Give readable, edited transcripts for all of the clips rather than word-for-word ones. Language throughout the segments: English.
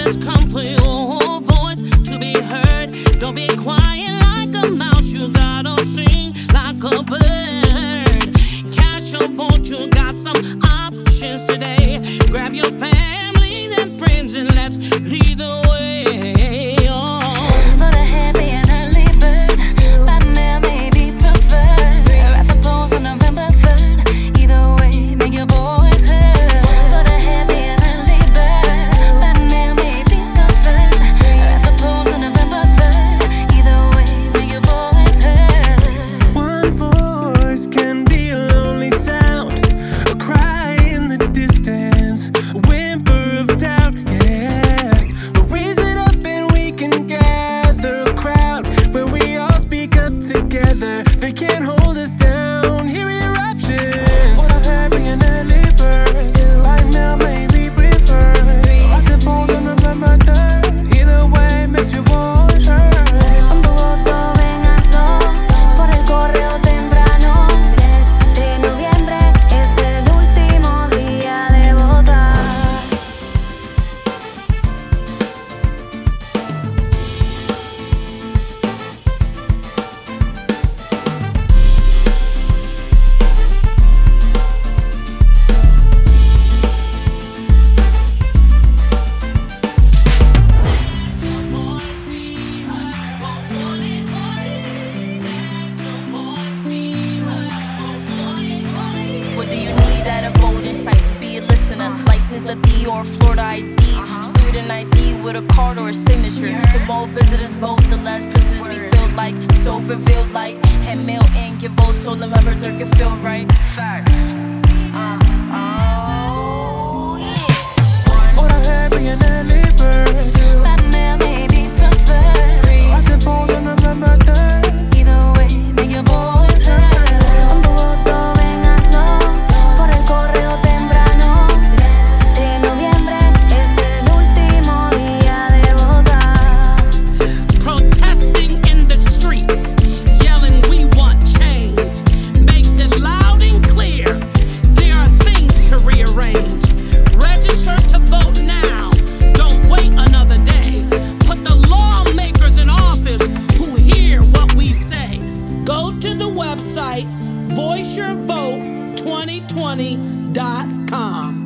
Others come for your voice to be heard. Don't be quiet like a mouse. You gotta sing like a bird. Cast your vote. You got some options today. Grab your families and friends and let's lead the way. Oh. For the happy and early bird, by mail may be preferred. At the polls on November 3rd. Either way, make your voice heard. For the happy and early bird, by mail may be preferred. At the polls on November 3rd. Either way, make your voice heard. One voice can be a lonely sound, a cry in the distance, a whimper of doubt, yeah. But raise it up and we can gather a crowd where we all speak up together. They can't hold us down. Here are your options. For the happy and early bird, by mail may be preferred. At the polls on November 3rd. Either way, make your voice heard. Con tu voto ven hazlo por el correo temprano. 3 de noviembre es el último día de votar. What do you need at a voting site? Just be a listener. License the D or Florida ID. Student ID with a card or a signature. The more visitors vote, the less prisoners we feel like. So revealed like hand mail in, your vote so November 3rd can feel right. Facts. Oh, yeah. For the happy and early bird, By mail may be preferred. at the polls on November 3rd. Either way, make your voice heard. Con tu voto ven hazlo por el correo temprano. 3 de noviembre es el último día de votar. Protesting in the streets, yelling we want change, makes it loud and clear. There are things to rearrange. Register to vote now. Don't wait another day. Put the lawmakers in office who hear what we say. Go to the website voiceyourvote2020.com.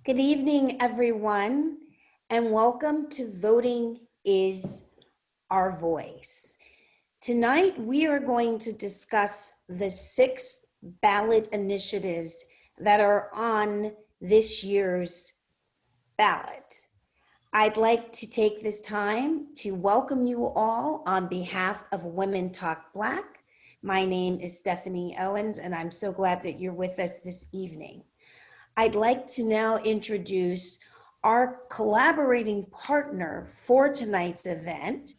Good evening, everyone, and welcome to Voting is Our Voice. Tonight, we are going to discuss the 6 ballot initiatives that are on this year's ballot. I'd like to take this time to welcome you all on behalf of Women Talk Black. My name is Stephanie Owens, and I'm so glad that you're with us this evening. I'd like to now introduce our collaborating partner for tonight's event,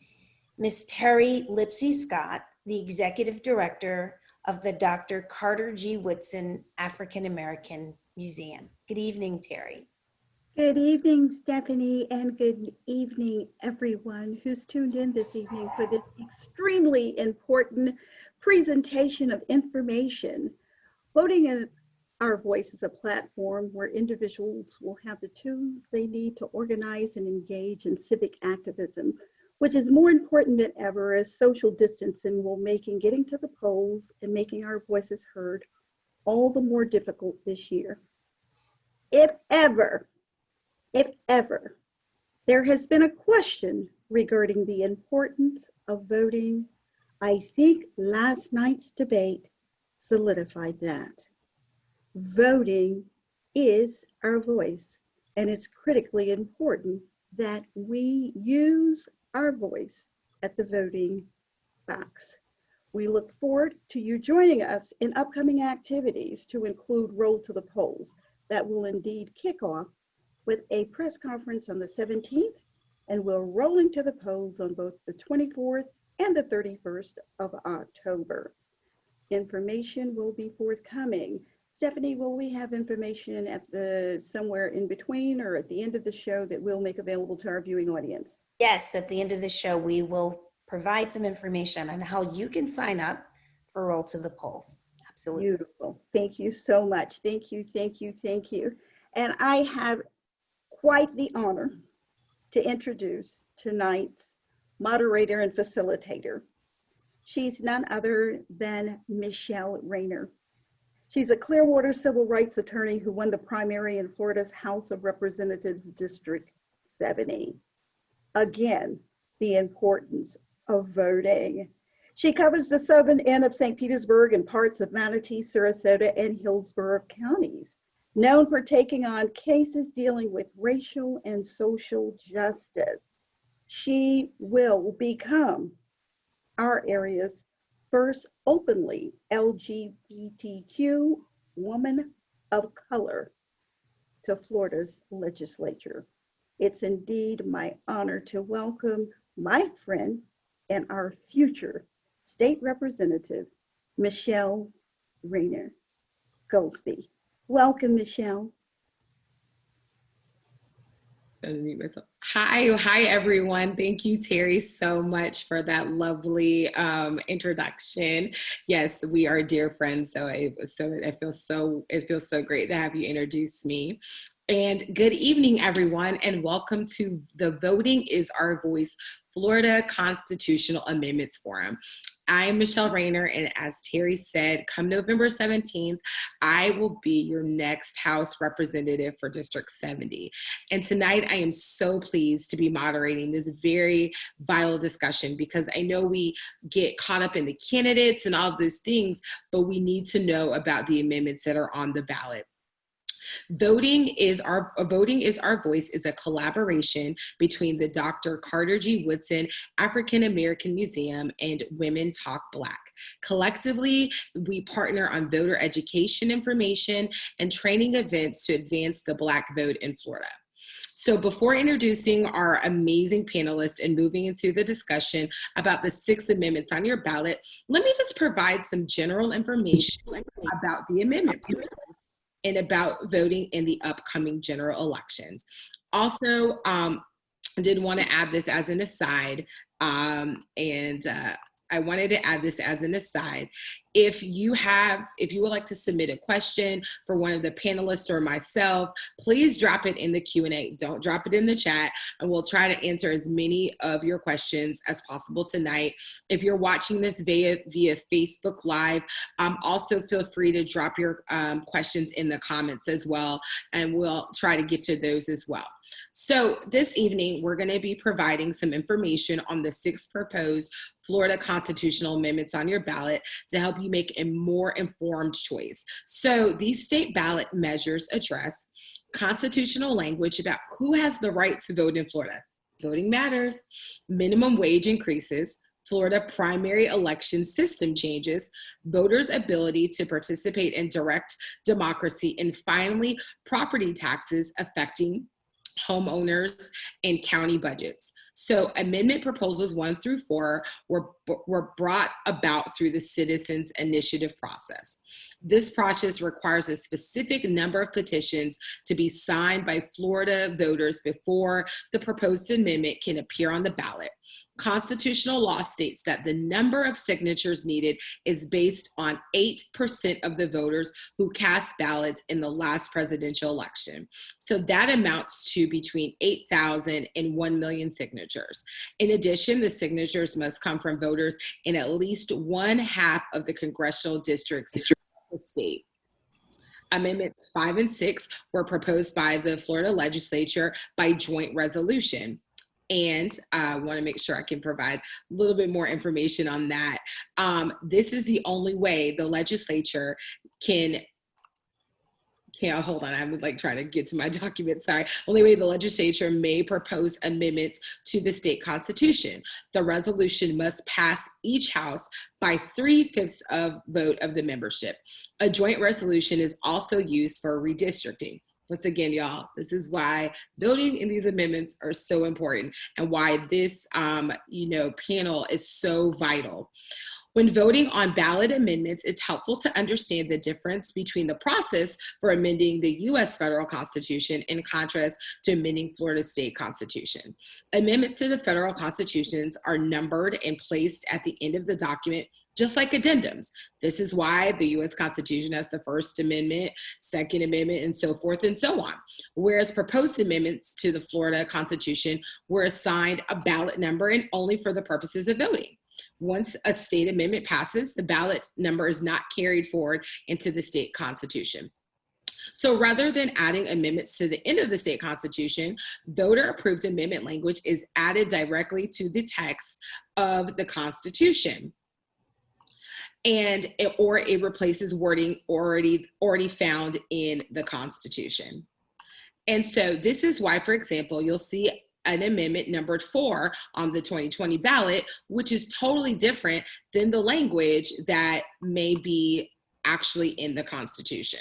Ms. Terry Lipsey Scott, the Executive Director of the Dr. Carter G. Woodson African American Museum. Good evening, Terry. Good evening, Stephanie, and good evening, everyone who's tuned in this evening for this extremely important presentation of information. Voting in Our Voice is a platform where individuals will have the tools they need to organize and engage in civic activism, which is more important than ever as social distancing will make getting to the polls and making our voices heard all the more difficult this year. If ever, there has been a question regarding the importance of voting, I think last night's debate solidified that. Voting is our voice, and it's critically important that we use our voice at the voting box. We look forward to you joining us in upcoming activities to include Roll to the Polls that will indeed kick off with a press conference on the 17th, and we're rolling to the polls on both the 24th and the 31st of October. Information will be forthcoming. Stephanie, will we have information at somewhere in between or at the end of the show that we'll make available to our viewing audience? Yes, at the end of the show, we will provide some information on how you can sign up for Roll to the Polls. Absolutely. Beautiful. Thank you so much. Thank you, thank you, thank you. And I have quite the honor to introduce tonight's moderator and facilitator. She's none other than Michele Rayner. She's a Clearwater civil rights attorney who won the primary in Florida's House of Representatives District 70. Again, the importance of voting. She covers the southern end of St. Petersburg and parts of Manatee, Sarasota, and Hillsborough counties, known for taking on cases dealing with racial and social justice. She will become our area's first openly LGBTQ woman of color to Florida's legislature. It's indeed my honor to welcome my friend and our future state representative, Michele Rayner Goldsby. Welcome, Michele. Unmute myself. Hi, everyone. Thank you, Terry, so much for that lovely introduction. Yes, we are dear friends, so it feels so great to have you introduce me. And good evening, everyone, and welcome to the Voting is Our Voice Florida Constitutional Amendments Forum. I'm Michele Rayner, and as Terry said, come November 17th, I will be your next House representative for District 70. And tonight, I am so pleased to be moderating this very vital discussion because I know we get caught up in the candidates and all of those things, but we need to know about the amendments that are on the ballot. Voting is Our Voice is a collaboration between the Dr. Carter G. Woodson African American Museum and Women Talk Black. Collectively, we partner on voter education information and training events to advance the Black vote in Florida. So before introducing our amazing panelists and moving into the discussion about the 6 amendments on your ballot, let me just provide some general information about the amendment process and about voting in the upcoming general elections. Also, I did want to add this as an aside, I wanted to add this as an aside. If you would like to submit a question for one of the panelists or myself, please drop it in the Q&A. Don't drop it in the chat, and we'll try to answer as many of your questions as possible tonight. If you're watching this via Facebook Live, also feel free to drop your questions in the comments as well, and we'll try to get to those as well. So this evening, we're going to be providing some information on the 6 proposed Florida constitutional amendments on your ballot to help you make a more informed choice. So these state ballot measures address constitutional language about who has the right to vote in Florida. Voting matters, minimum wage increases, Florida primary election system changes, voters' ability to participate in direct democracy, and finally, property taxes affecting homeowners and county budgets. So amendment proposals 1 through 4 were brought about through the Citizens Initiative process. This process requires a specific number of petitions to be signed by Florida voters before the proposed amendment can appear on the ballot. Constitutional law states that the number of signatures needed is based on 8% of the voters who cast ballots in the last presidential election. So that amounts to between 8,000 and 1 million signatures. In addition, the signatures must come from voters in at least 1/2 of the congressional districts of the state. Amendments 5 and 6 were proposed by the Florida legislature by joint resolution. And I want to make sure I can provide a little bit more information on that. This is the only way the legislature can hold on, I'm like trying to get to my document, sorry. Only way the legislature may propose amendments to the state constitution. The resolution must pass each house by 3/5 of vote of the membership. A joint resolution is also used for redistricting. Once again, y'all, this is why voting in these amendments are so important and why this, panel is so vital. When voting on ballot amendments, it's helpful to understand the difference between the process for amending the U.S. federal constitution in contrast to amending Florida's state constitution. Amendments to the federal constitutions are numbered and placed at the end of the document, just like addendums. This is why the U.S. Constitution has the First Amendment, Second Amendment, and so forth and so on. Whereas proposed amendments to the Florida Constitution were assigned a ballot number and only for the purposes of voting. Once a state amendment passes, the ballot number is not carried forward into the state constitution. So rather than adding amendments to the end of the state constitution, voter-approved amendment language is added directly to the text of the constitution. Or it replaces wording already found in the Constitution. And so this is why, for example, you'll see an amendment numbered 4 on the 2020 ballot, which is totally different than the language that may be actually in the Constitution.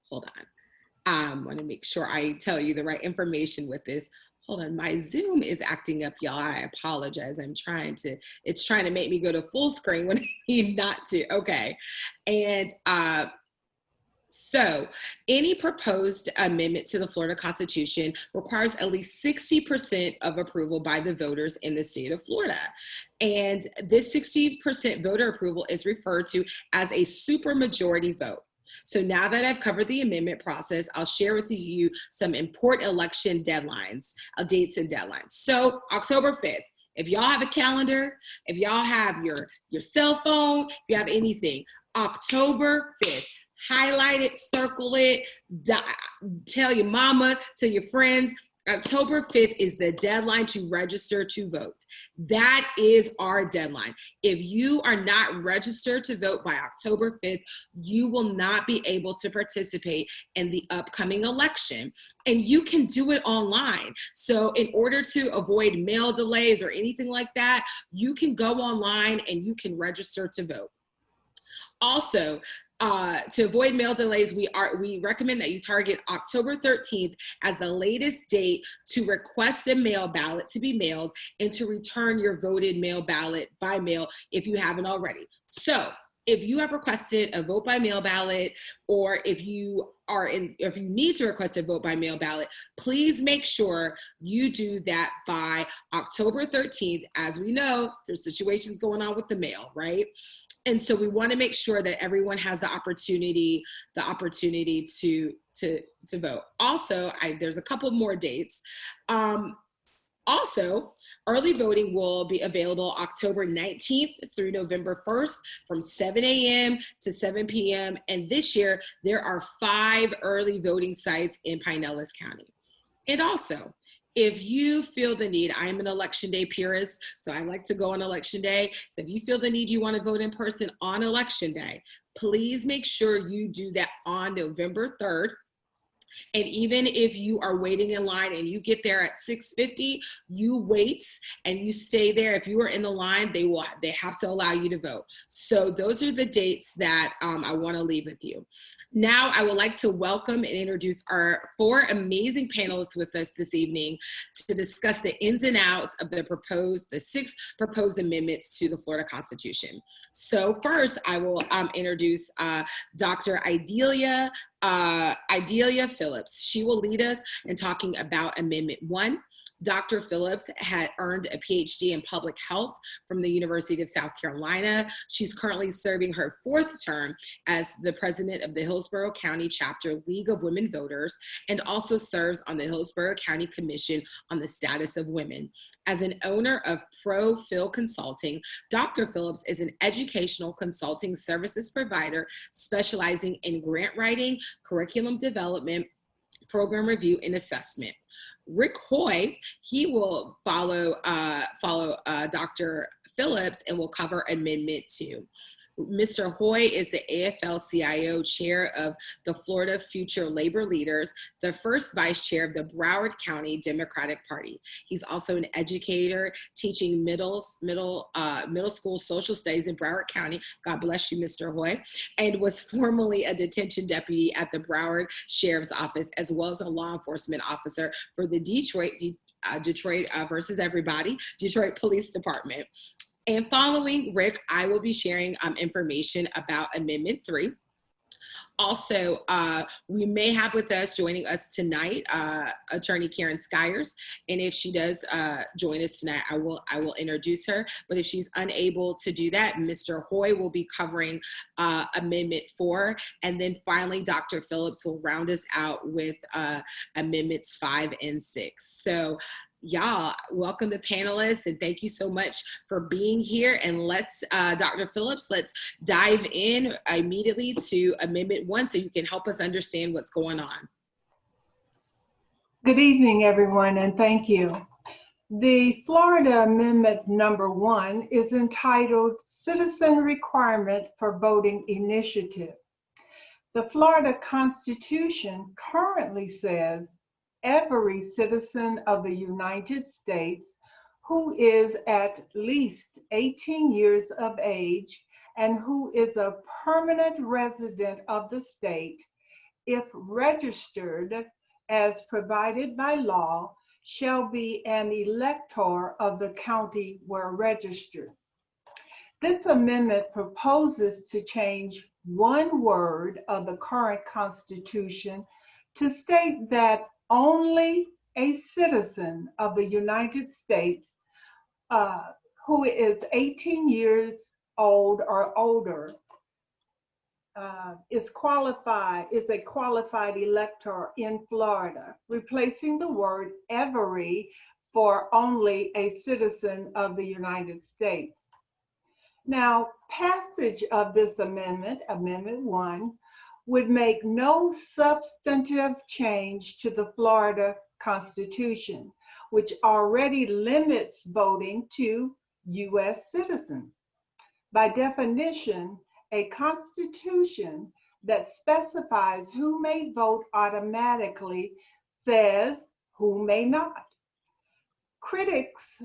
Hold on. I want to make sure I tell you the right information with this. Hold on, my Zoom is acting up, y'all. I apologize. It's trying to make me go to full screen when I need not to. Okay. And so any proposed amendment to the Florida Constitution requires at least 60% of approval by the voters in the state of Florida. And this 60% voter approval is referred to as a supermajority vote. So now that I've covered the amendment process, I'll share with you some important election deadlines, dates and deadlines. So October 5th, if y'all have a calendar, if y'all have your cell phone, if you have anything, October 5th, highlight it, circle it, tell your mama, tell your friends, October 5th is the deadline to register to vote. That is our deadline. If you are not registered to vote by October 5th, you will not be able to participate in the upcoming election. And you can do it online. So in order to avoid mail delays or anything like that, you can go online and you can register to vote. Also, to avoid mail delays, we recommend that you target October 13th as the latest date to request a mail ballot to be mailed and to return your voted mail ballot by mail if you haven't already. So if you have requested a vote by mail ballot, or if you need to request a vote by mail ballot, please make sure you do that by October 13th. As we know, there's situations going on with the mail, right? And so we want to make sure that everyone has the opportunity to vote. Also, there's a couple more dates. Also, early voting will be available October 19th through November 1st from 7 a.m. to 7 p.m. And this year, there are 5 early voting sites in Pinellas County. And also, if you feel the need, I'm an election day purist, so I like to go on election day. So if you feel the need, you want to vote in person on election day, please make sure you do that on November 3rd. And even if you are waiting in line and you get there at 6:50, you wait and you stay there. If you are in the line, they have to allow you to vote. So those are the dates that I want to leave with you. Now, I would like to welcome and introduce our 4 amazing panelists with us this evening to discuss the ins and outs of the 6 proposed amendments to the Florida Constitution. So first, I will introduce Dr. Idelia Phillips. She will lead us in talking about Amendment 1. Dr. Phillips had earned a PhD in public health from the University of South Carolina. She's currently serving her 4th term as the president of the Hillsborough County Chapter League of Women Voters, and also serves on the Hillsborough County Commission on the Status of Women. As an owner of Pro-Phil Consulting, Dr. Phillips is an educational consulting services provider specializing in grant writing, curriculum development, program review, and assessment. Rick Hoye, he will follow Dr. Phillips and will cover Amendment 2. Mr. Hoye is the AFL-CIO chair of the Florida Future Labor Leaders, the first vice chair of the Broward County Democratic Party. He's also an educator teaching middle school social studies in Broward County. God bless you, Mr. Hoye, and was formerly a detention deputy at the Broward Sheriff's Office, as well as a law enforcement officer for the Detroit versus everybody, Detroit Police Department. And following Rick, I will be sharing information about Amendment 3. Also, we may have with us, joining us tonight, Attorney Karen Skyers. And if she does join us tonight, I will introduce her. But if she's unable to do that, Mr. Hoye will be covering Amendment 4. And then finally, Dr. Phillips will round us out with Amendments 5 and 6. So y'all, welcome the panelists, and thank you so much for being here. And let's, Dr. Phillips, let's dive in immediately to Amendment 1 so you can help us understand what's going on. Good evening, everyone, and thank you. The Florida Amendment number 1 is entitled Citizen Requirement for Voting Initiative. The Florida Constitution currently says every citizen of the United States who is at least 18 years of age and who is a permanent resident of the state, if registered as provided by law, shall be an elector of the county where registered. This amendment proposes to change one word of the current Constitution to state that only a citizen of the United States who is 18 years old or older is a qualified elector in Florida, replacing the word every for only a citizen of the United States. Now, passage of this amendment, Amendment 1, would make no substantive change to the Florida Constitution, which already limits voting to U.S. citizens. By definition, a constitution that specifies who may vote automatically says who may not. Critics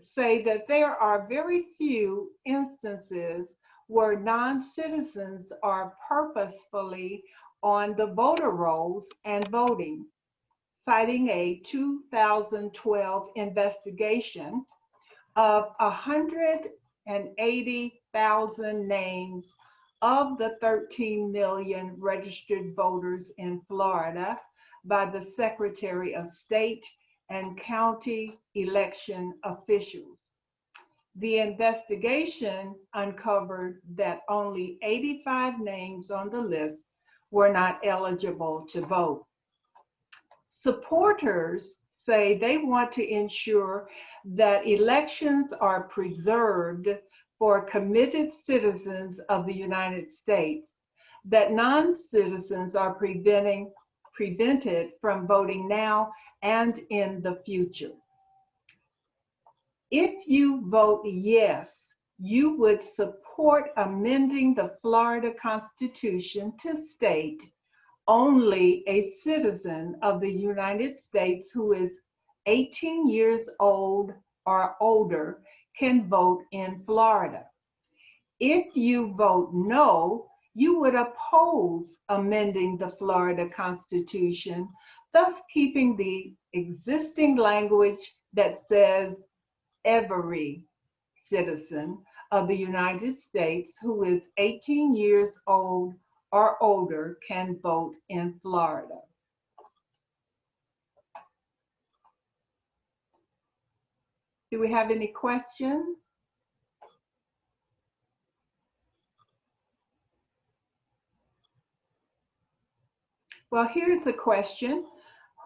say that there are very few instances where non-citizens are purposefully on the voter rolls and voting, citing a 2012 investigation of 180,000 names of the 13 million registered voters in Florida by the Secretary of State and county election officials. The investigation uncovered that only 85 names on the list were not eligible to vote. Supporters say they want to ensure that elections are preserved for committed citizens of the United States, that non-citizens are prevented from voting now and in the future. If you vote yes, you would support amending the Florida Constitution to state only a citizen of the United States who is 18 years old or older can vote in Florida. If you vote no, you would oppose amending the Florida Constitution, thus keeping the existing language that says every citizen of the United States who is 18 years old or older can vote in Florida. Do we have any questions? Well, here's a question.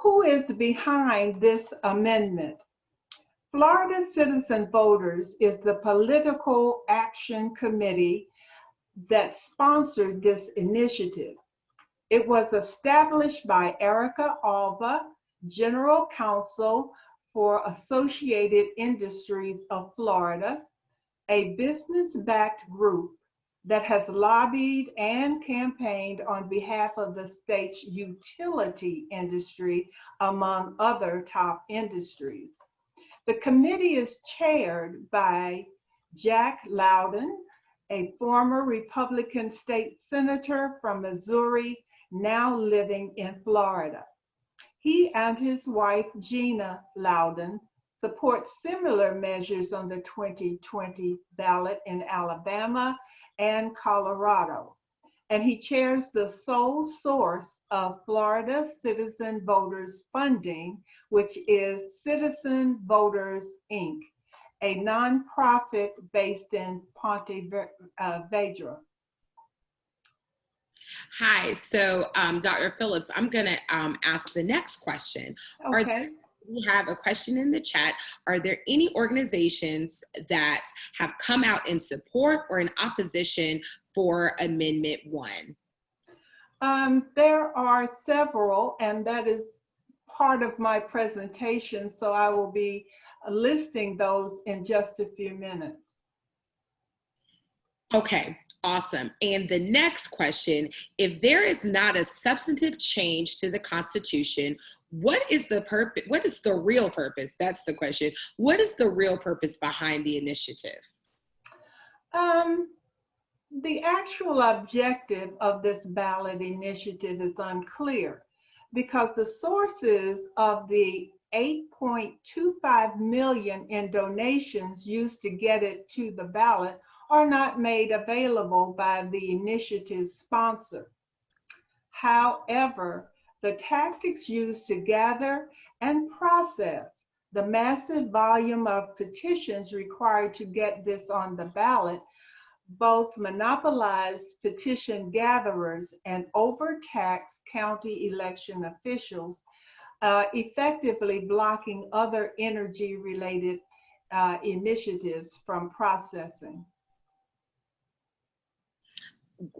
Who is behind this amendment? Florida Citizen Voters is the political action committee that sponsored this initiative. It was established by Erica Alba, General Counsel for Associated Industries of Florida, a business-backed group that has lobbied and campaigned on behalf of the state's utility industry, among other top industries. The committee is chaired by Jack Loudon, a former Republican state senator from Missouri, now living in Florida. He and his wife, Gina Loudon, supports similar measures on the 2020 ballot in Alabama and Colorado. And he chairs the sole source of Florida Citizen Voters Funding, which is Citizen Voters, Inc., a nonprofit based in Ponte Vedra. Hi, so Dr. Phillips, I'm gonna ask the next question. Okay. We have a question in the chat. Are there any organizations that have come out in support or in opposition for Amendment 1? There are several, and that is part of my presentation, so I will be listing those in just a few minutes. Okay, awesome. And the next question, if there is not a substantive change to the Constitution, what is the purpose? What is the real purpose? That's the question. What is the real purpose behind the initiative? The actual objective of this ballot initiative is unclear because the sources of the 8.25 million in donations used to get it to the ballot are not made available by the initiative's sponsor. However, the tactics used to gather and process the massive volume of petitions required to get this on the ballot both monopolize petition gatherers and overtax county election officials, effectively blocking other energy-related initiatives from processing.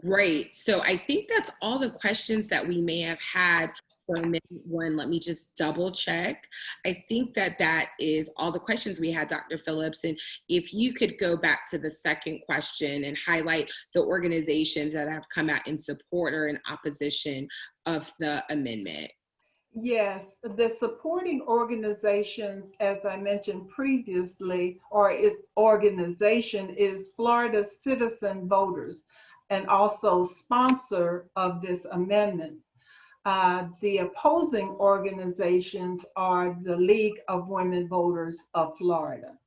Great. So I think that's all the questions that we may have had for Amendment 1. Let me just double check. I think that is all the questions we had, Dr. Phillips. And if you could go back to the second question and highlight the organizations that have come out in support or in opposition of the amendment. Yes, the supporting organizations, as I mentioned previously, or its organization is Florida Citizen Voters, and also sponsor of this amendment. The opposing organizations are the League of Women Voters of Florida.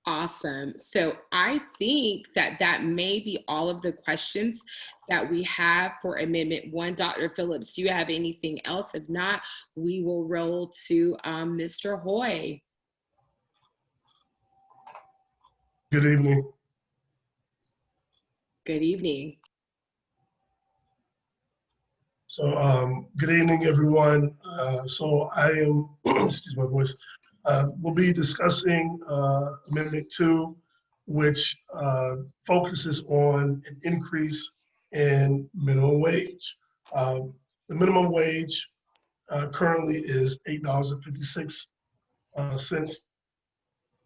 Awesome. So I think that may be all of the questions that we have for Amendment 1. Dr. Phillips, do you have anything else? If not, we will roll to Mr. Hoye. Good evening. Good evening. So good evening, everyone. So I am, excuse my voice, we'll be discussing Amendment 2, which focuses on an increase in minimum wage. The minimum wage currently is $8.56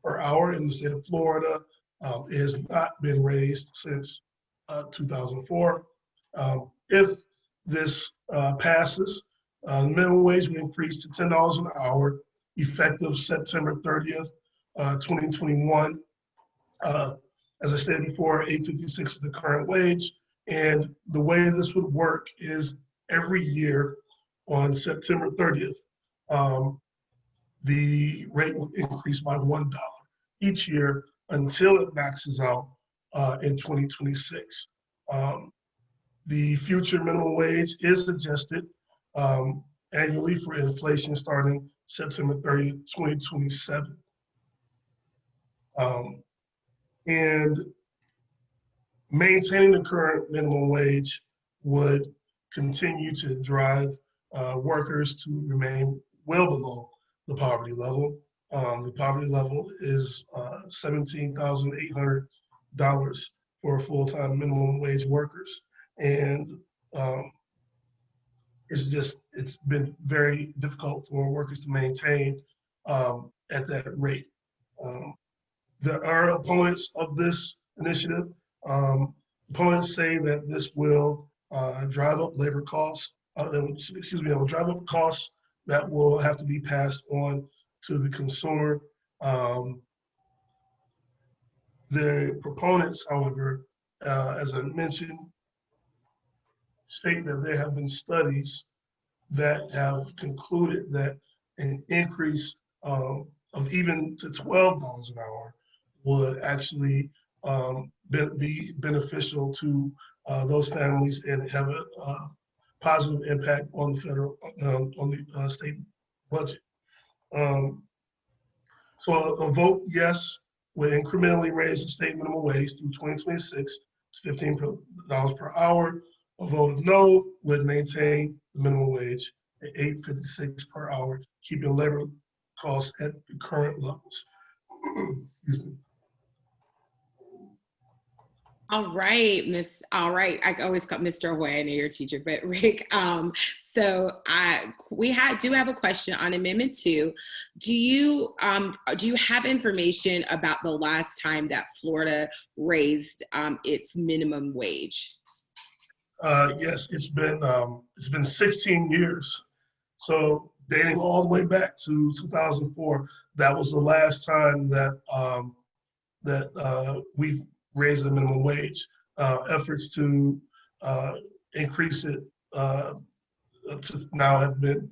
per hour in the state of Florida. It has not been raised since 2004. If this passes, the minimum wage will increase to $10 an hour effective September 30th, 2021. As I said before, $8.56 is the current wage. And the way this would work is every year on September 30th, the rate will increase by $1 each year until it maxes out in 2026. The future minimum wage is adjusted annually for inflation starting September 30th, 2027. And maintaining the current minimum wage would continue to drive workers to remain well below the poverty level. The poverty level is $17,800 for full-time minimum wage workers. And it's been very difficult for workers to maintain at that rate. There are opponents of this initiative. Opponents say that this will drive up labor costs, it will drive up costs that will have to be passed on to the consumer. The proponents, however, as I mentioned, state that there have been studies that have concluded that an increase of even to $12 an hour would actually be beneficial to those families and have a positive impact on the federal, on the state budget. So a vote yes would incrementally raise the state minimum wage through 2026 to $15 per hour. A vote of no would maintain the minimum wage at $8.56 per hour, keeping labor costs at the current levels. Excuse me. All right, all right. I always call Mr. Hoye, I know you're a teacher, but Rick, we do have a question on Amendment 2. Do you have information about the last time that Florida raised its minimum wage? Yes, it's been 16 years. So dating all the way back to 2004, that was the last time that we've raised the minimum wage. Efforts to increase it to now have been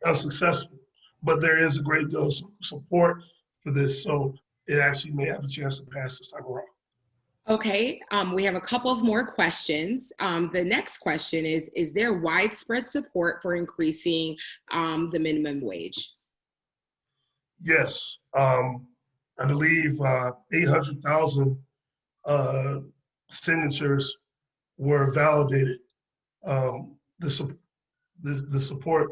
unsuccessful, but there is a great deal of support for this, so it actually may have a chance to pass this time around. Okay, we have a couple of more questions. The next question is there widespread support for increasing the minimum wage? Yes, I believe 800,000 signatures were validated. The support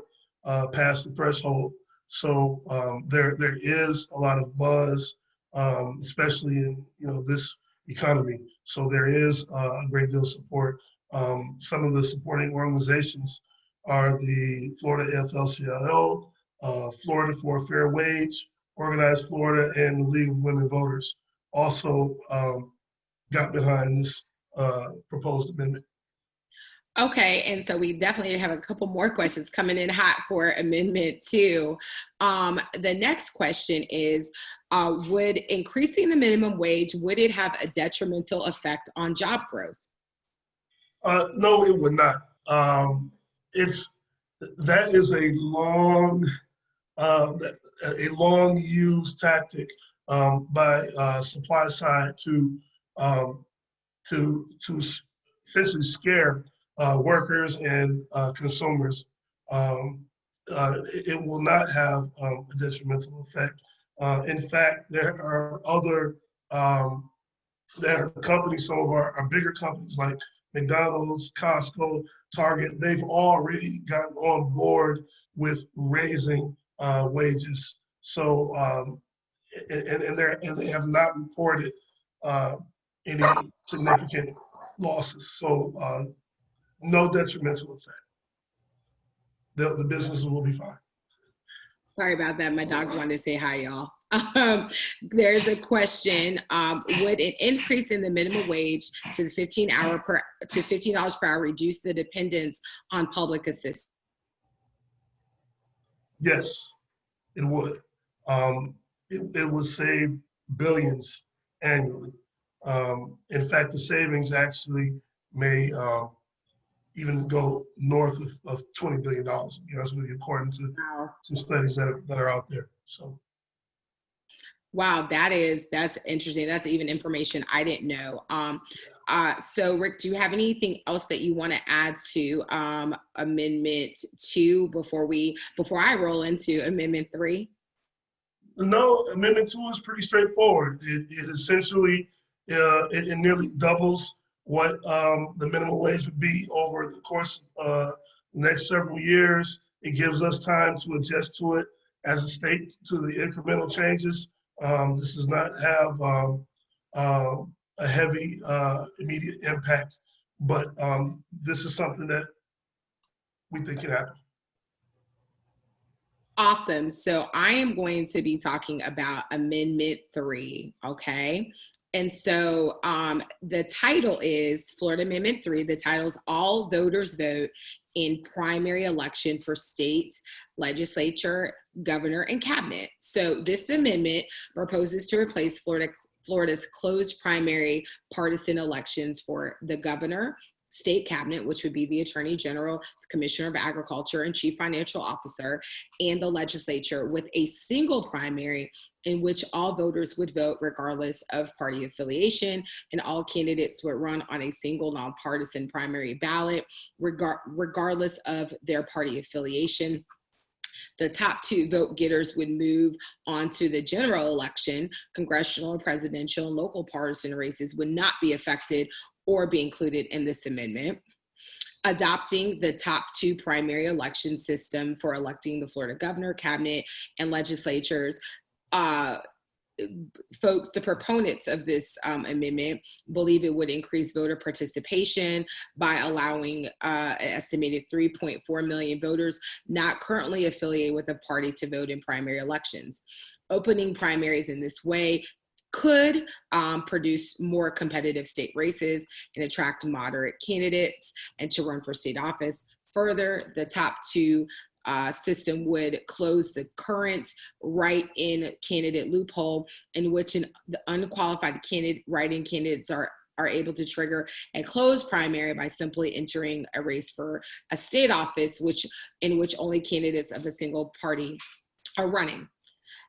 passed the threshold. So there is a lot of buzz, especially in this economy. So there is a great deal of support. Some of the supporting organizations are the Florida AFL-CIO, Florida for a Fair Wage, Organized Florida, and the League of Women Voters also got behind this proposed amendment. Okay, and so we definitely have a couple more questions coming in hot for Amendment 2. The next question is, would increasing the minimum wage, would it have a detrimental effect on job growth? No, it would not. That is a long used tactic by supply side to essentially scare workers and consumers. It will not have a detrimental effect. In fact, there are other companies, some of our bigger companies like McDonald's, Costco, Target, they've already gotten on board with raising wages. So, and they have not reported any significant losses. So, no detrimental effect. The businesses will be fine. Sorry about that. My dogs wanted to say hi, y'all. There's a question. Would an increase in the minimum wage to $15 per hour reduce the dependence on public assistance? Yes, it would. It would save billions annually. In fact, the savings actually may even go north of $20 billion, according to studies that are out there. So. Wow, that's interesting. That's even information I didn't know. So Rick, do you have anything else that you want to add to Amendment 2 before I roll into Amendment 3? No, Amendment 2 is pretty straightforward. It essentially, it nearly doubles what the minimum wage would be over the course of the next several years. It gives us time to adjust to it as a state to the incremental changes. This does not have a heavy immediate impact, but this is something that we think can happen. Awesome. So I am going to be talking about Amendment 3, okay? And so the title is Florida Amendment 3. The title is All Voters Vote in Primary Election for State Legislature, Governor, and Cabinet. So this amendment proposes to replace Florida's closed primary partisan elections for the governor, state cabinet, which would be the Attorney General, the Commissioner of Agriculture, and Chief Financial Officer, and the legislature, with a single primary in which all voters would vote regardless of party affiliation, and all candidates would run on a single nonpartisan primary ballot, regardless of their party affiliation. The top 2 vote getters would move on to the general election. Congressional, presidential, and local partisan races would not be affected or be included in this amendment. Adopting the top 2 primary election system for electing the Florida governor, cabinet, and legislatures, folks, the proponents of this amendment believe it would increase voter participation by allowing an estimated 3.4 million voters not currently affiliated with a party to vote in primary elections. Opening primaries in this way could produce more competitive state races and attract moderate candidates and to run for state office. Further, the top 2 system would close the current write-in candidate loophole in which the unqualified write-in candidates are able to trigger a closed primary by simply entering a race for a state office, in which only candidates of a single party are running.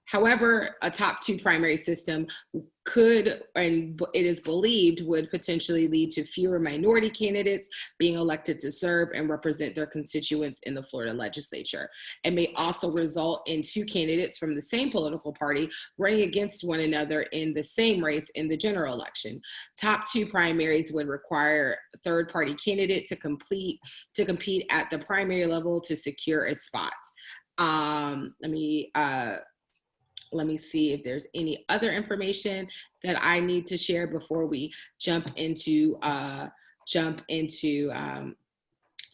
However, a top 2 primary system could, and it is believed, would potentially lead to fewer minority candidates being elected to serve and represent their constituents in the Florida legislature. It may also result in 2 candidates from the same political party running against one another in the same race in the general election. Top 2 primaries would require a third-party candidate to compete at the primary level to secure a spot. Let me see if there's any other information that I need to share before we jump into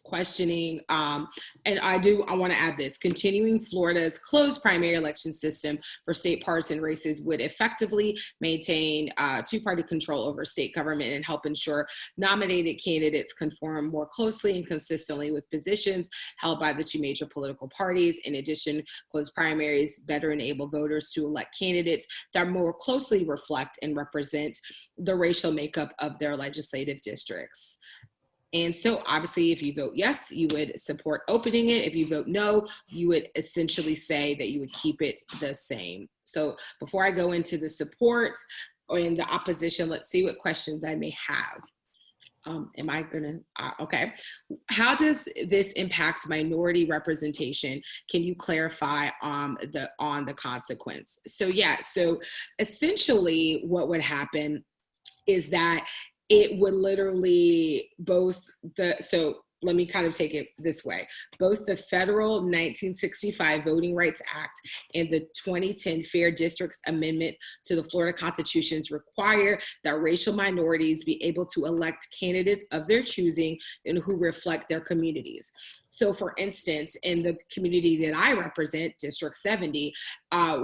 questioning. And I want to add this: continuing Florida's closed primary election system for state partisan races would effectively maintain 2-party control over state government and help ensure nominated candidates conform more closely and consistently with positions held by the 2 major political parties. In addition, closed primaries better enable voters to elect candidates that more closely reflect and represent the racial makeup of their legislative districts. And so obviously, if you vote yes, you would support opening it. If you vote no, you would essentially say that you would keep it the same. So before I go into the support or in the opposition, let's see what questions I may have. Okay. How does this impact minority representation? Can you clarify on the consequence? So essentially what would happen is that it would literally let me kind of take it this way. Both the federal 1965 Voting Rights Act and the 2010 Fair Districts Amendment to the Florida Constitutions require that racial minorities be able to elect candidates of their choosing and who reflect their communities. So for instance, in the community that I represent, District 70,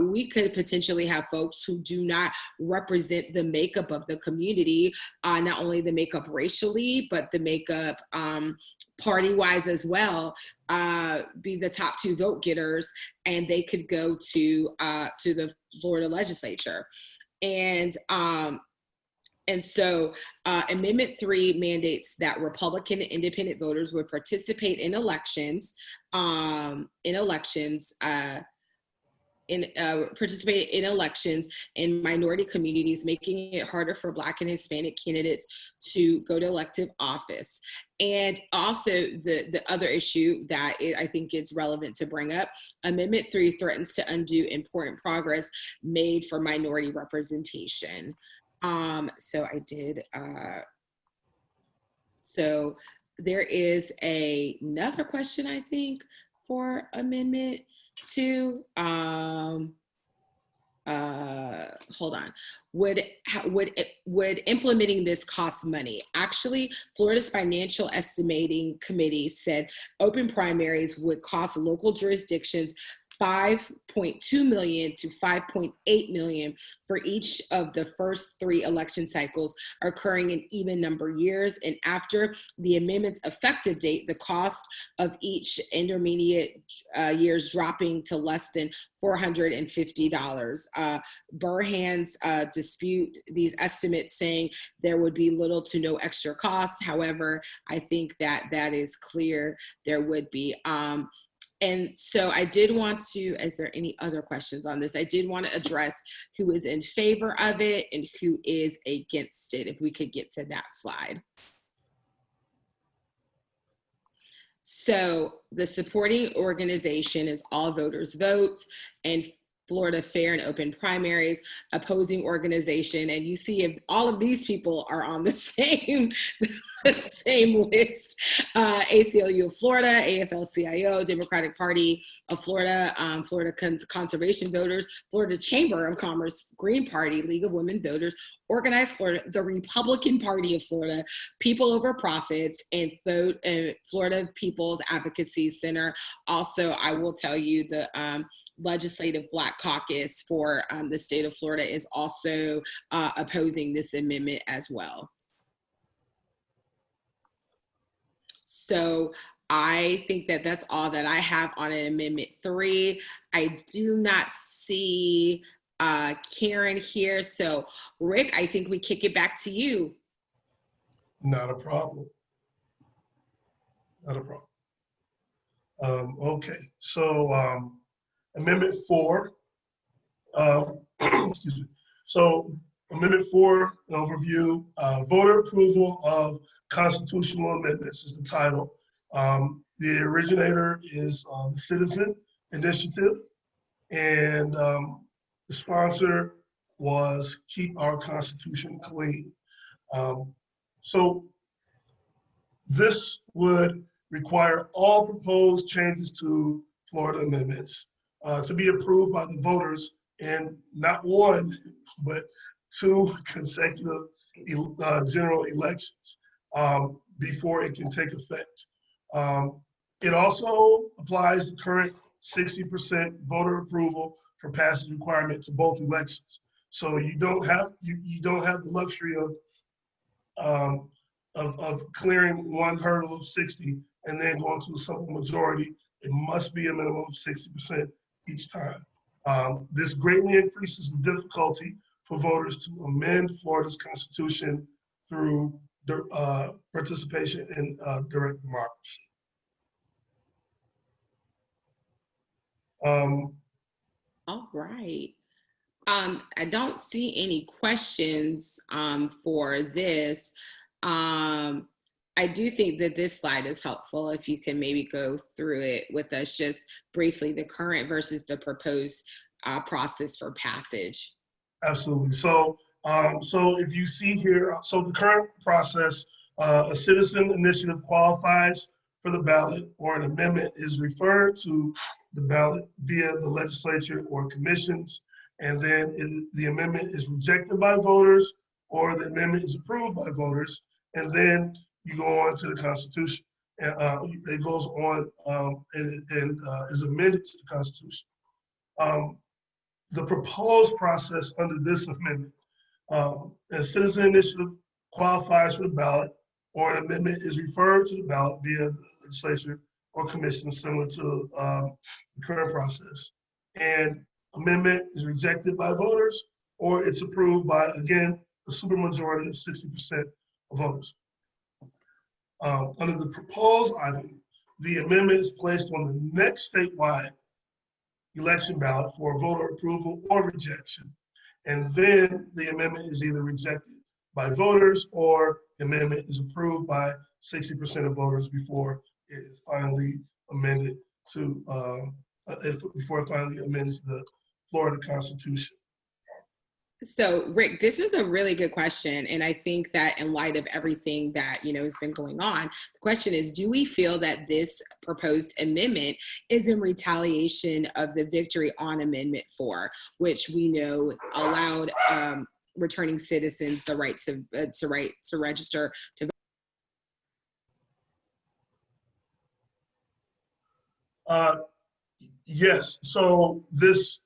we could potentially have folks who do not represent the makeup of the community, not only the makeup racially, but the makeup party-wise as well, be the top 2 vote getters, and they could go to the Florida legislature. And so Amendment 3 mandates that Republican and independent voters would participate in elections, in minority communities, making it harder for Black and Hispanic candidates to go to elective office. And also the other issue that I think is relevant to bring up, Amendment 3 threatens to undo important progress made for minority representation. So there is another question, I think, for Amendment 2. Hold on. Would implementing this cost money? Actually, Florida's Financial Estimating Committee said open primaries would cost local jurisdictions $5.2 million to $5.8 million for each of the first 3 election cycles occurring in even number years. And after the amendment's effective date, the cost of each intermediate years dropping to less than $450. Burhan's dispute these estimates, saying there would be little to no extra cost. However, I think that that is clear there would be. And so I did want to, is there any other questions on this? I did want to address who is in favor of it and who is against it, if we could get to that slide. So the supporting organization is All Voters Vote and Florida Fair and Open Primaries. Opposing organization, and you see if all of these people are on the same list: ACLU of Florida, AFL-CIO, Democratic Party of Florida, Florida Conservation Voters, Florida Chamber of Commerce, Green Party, League of Women Voters, Organized Florida, the Republican Party of Florida, People Over Profits, and Florida People's Advocacy Center. Also, I will tell you the Legislative Black Caucus for the state of Florida is also opposing this amendment as well. So I think that that's all that I have on Amendment 3. I do not see Karen here. So Rick, I think we kick it back to you. Not a problem. Not a problem. Okay, so Amendment 4, excuse me. So Amendment 4, overview, voter approval of constitutional amendments is the title. The originator is the Citizen Initiative, and the sponsor was Keep Our Constitution Clean. So this would require all proposed changes to Florida amendments to be approved by the voters in not 1, but 2 consecutive general elections before it can take effect. It also applies the current 60% voter approval for passage requirement to both elections. So you don't have the luxury of clearing one hurdle of 60 and then going to a simple majority. It must be a minimum of 60% each time. This greatly increases the difficulty for voters to amend Florida's constitution through participation in direct democracy. All right. I don't see any questions for this. I do think that this slide is helpful if you can maybe go through it with us just briefly, the current versus the proposed process for passage. Absolutely. So, so if you see here, so the current process, a citizen initiative qualifies for the ballot, or an amendment is referred to the ballot via the legislature or commissions, and then the amendment is rejected by voters, or the amendment is approved by voters, and then you go on to the Constitution, and it goes on and is amended to the Constitution. The proposed process under this amendment, a citizen initiative qualifies for the ballot, or an amendment is referred to the ballot via the legislature or commission, similar to the current process. And amendment is rejected by voters, or it's approved by, again, a supermajority of 60% of voters. Under the proposed item, the amendment is placed on the next statewide election ballot for voter approval or rejection. And then the amendment is either rejected by voters, or the amendment is approved by 60% of voters before it is finally amended to, before it finally amends the Florida Constitution. So Rick, this is a really good question. And I think that in light of everything that, has been going on, the question is, do we feel that this proposed amendment is in retaliation of the victory on Amendment 4, which we know allowed returning citizens the right to register to vote? Yes, so this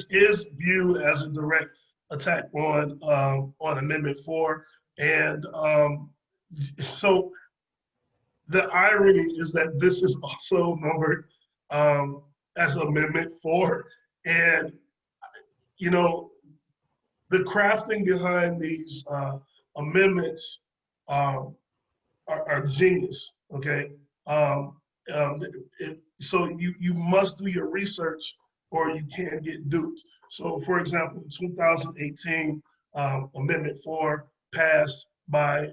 is viewed as a direct attack on Amendment 4, and so the irony is that this is also numbered as Amendment 4, and you know the crafting behind these amendments are genius. Okay, so you must do your research or you can't get duped. So, for example, in 2018, Amendment 4 passed by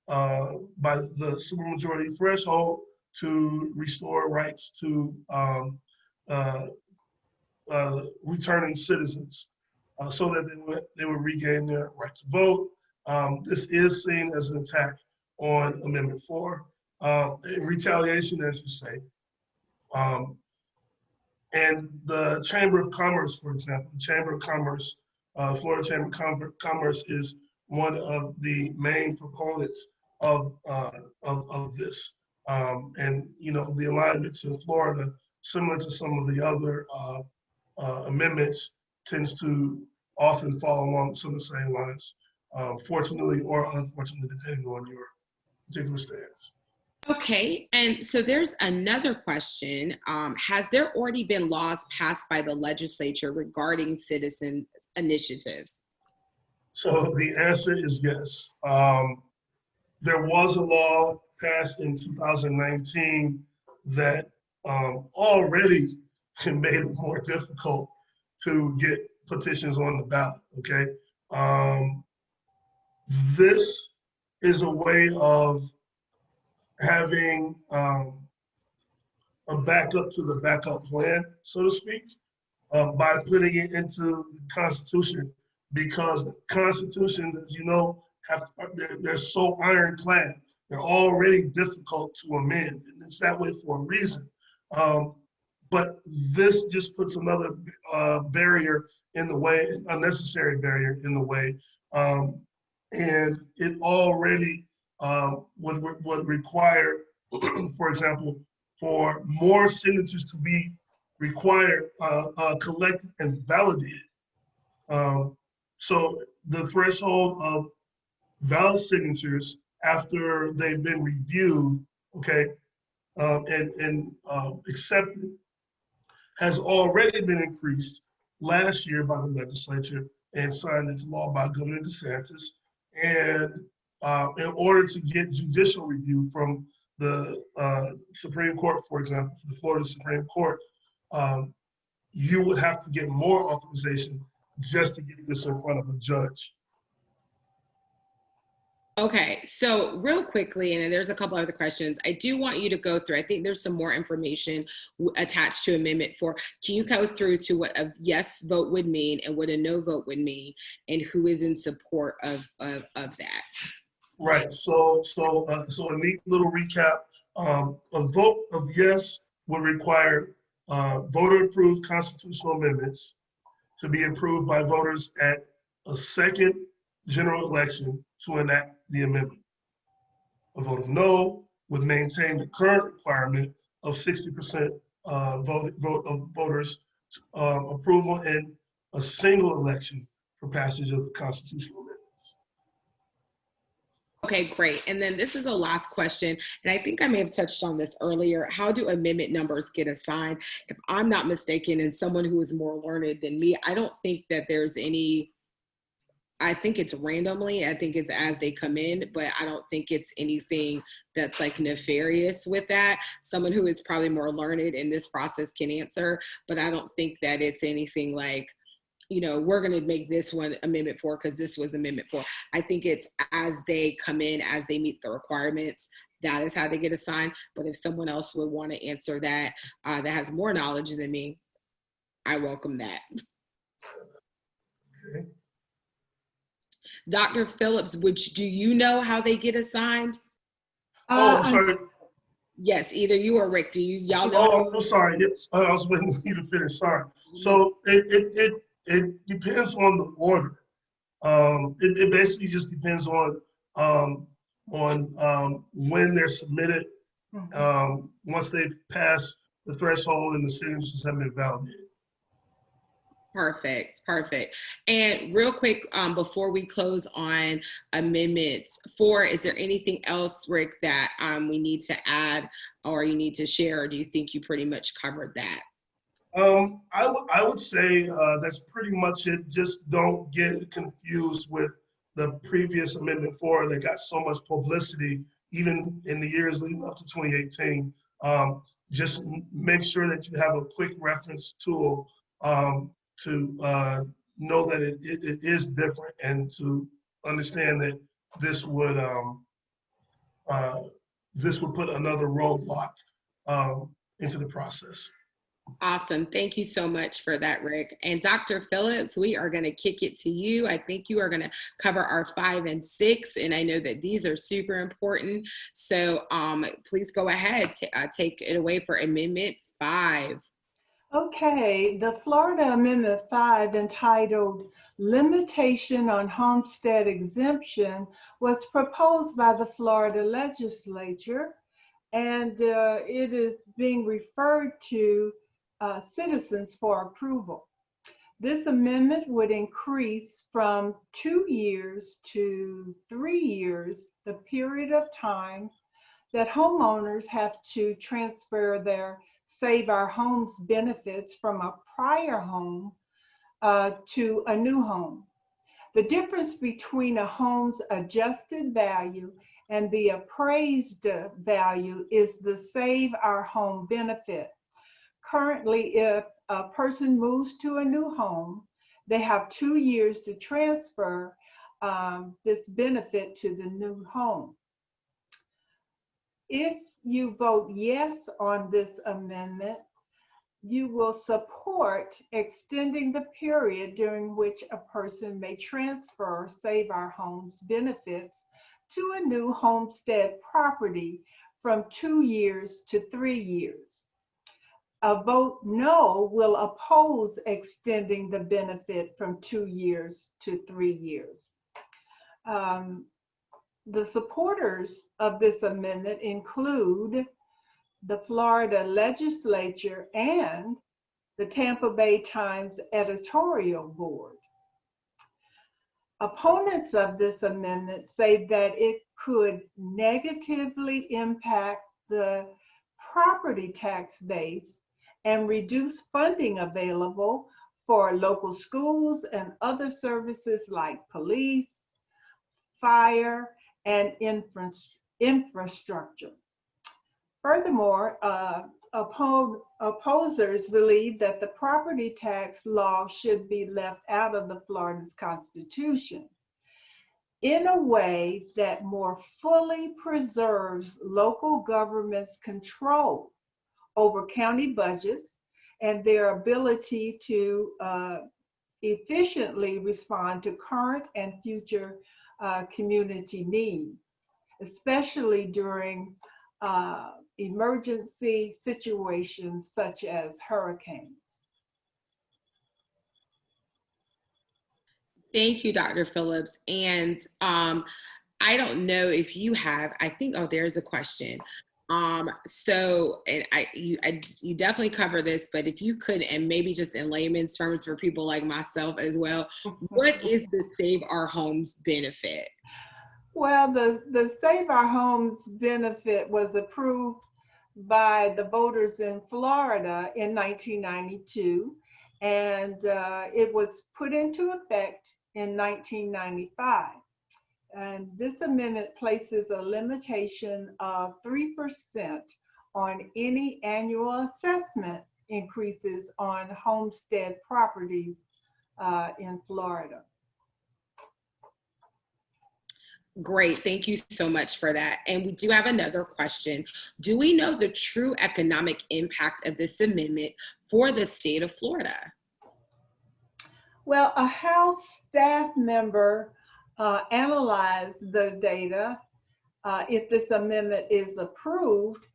the supermajority threshold to restore rights to uh, returning citizens, so that they would regain their right to vote. This is seen as an attack on Amendment 4, in retaliation, as you say. And the Chamber of Commerce, for example, the Chamber of Commerce, Florida Chamber of Commerce is one of the main proponents of this. And the alignment to Florida, similar to some of the other amendments, tends to often follow along some of the same lines, fortunately or unfortunately, depending on your particular stance. Okay, and so there's another question. Has there already been laws passed by the legislature regarding citizen initiatives? So the answer is yes. There was a law passed in 2019 that already made it more difficult to get petitions on the ballot, okay? This is a way of having a backup to the backup plan, so to speak, by putting it into the Constitution, because the Constitution, as you know, they're so ironclad. They're already difficult to amend, and it's that way for a reason. But this just puts another barrier in the way, unnecessary barrier in the way, and it already would require, for example, for more signatures to be required, collected and validated. So the threshold of valid signatures after they've been reviewed, okay, and accepted, has already been increased last year by the legislature and signed into law by Governor DeSantis. And in order to get judicial review from the Supreme Court, for example, the Florida Supreme Court, you would have to get more authorization just to get this in front of a judge. Okay, so real quickly, and then there's a couple other questions. I do want you to go through, I think there's some more information attached to Amendment 4. Can you go through to what a yes vote would mean and what a no vote would mean, and who is in support of that? Right, so a neat little recap. A vote of yes would require voter-approved constitutional amendments to be approved by voters at a second general election to enact the amendment. A vote of no would maintain the current requirement of 60% vote of voters approval in a single election for passage of the constitutional amendments. Okay, great. And then this is a last question, and I think I may have touched on this earlier. How do amendment numbers get assigned? If I'm not mistaken, and someone who is more learned than me, I don't think that there's any, I think it's randomly. I think it's as they come in, but I don't think it's anything that's like nefarious with that. Someone who is probably more learned in this process can answer, but I don't think that it's anything like, we're going to make this one Amendment 4 because this was Amendment 4. I think it's as they come in, as they meet the requirements, that is how they get assigned. But if someone else would want to answer that, that has more knowledge than me, I welcome that. Okay. Dr. Phillips, do you know how they get assigned? I'm sorry. Yes, either you or Rick. Do y'all know? Oh, I'm sorry. Yes, I was waiting for you to finish. Sorry. So it depends on the order. It basically just depends on when they're submitted. Once they've passed the threshold and the signatures have been validated. Perfect, perfect. And real quick, before we close on Amendment 4, is there anything else, Rick, that we need to add or you need to share, or do you think you pretty much covered that? I would say that's pretty much it. Just don't get confused with the previous Amendment 4 that got so much publicity, even in the years leading up to 2018. Just make sure that you have a quick reference tool to know that it is different, and to understand that this would put another roadblock into the process. Awesome. Thank you so much for that, Rick. And Dr. Phillips, we are going to kick it to you. I think you are going to cover our 5 and 6, and I know that these are super important. So please go ahead, take it away for Amendment 5. Okay, the Florida Amendment 5, entitled Limitation on Homestead Exemption, was proposed by the Florida legislature, and it is being referred to citizens for approval. This amendment would increase from 2 years to 3 years the period of time that homeowners have to transfer their Save Our Homes benefits from a prior home to a new home. The difference between a home's adjusted value and the appraised value is the Save Our Home benefit. Currently, if a person moves to a new home, they have 2 years to transfer this benefit to the new home. If you vote yes on this amendment, you will support extending the period during which a person may transfer Save Our Homes benefits to a new homestead property from 2 years to 3 years. A vote no will oppose extending the benefit from 2 years to 3 years. The supporters of this amendment include the Florida legislature and the Tampa Bay Times editorial board. Opponents of this amendment say that it could negatively impact the property tax base and reduce funding available for local schools and other services like police, fire, and infrastructure. Furthermore, opposers believe that the property tax law should be left out of the Florida's Constitution in a way that more fully preserves local government's control over county budgets and their ability to efficiently respond to current and future community needs, especially during emergency situations such as hurricanes. Thank you, Dr. Phillips. And I don't know if you have, I think, oh, there's a question. So, and you definitely cover this, but if you could, and maybe just in layman's terms for people like myself as well, what is the Save Our Homes benefit? Well, the Save Our Homes benefit was approved by the voters in Florida in 1992, and it was put into effect in 1995. And this amendment places a limitation of 3% on any annual assessment increases on homestead properties in Florida. Great, thank you so much for that. And we do have another question. Do we know the true economic impact of this amendment for the state of Florida? Well, a House staff member analyzed the data if this amendment is approved,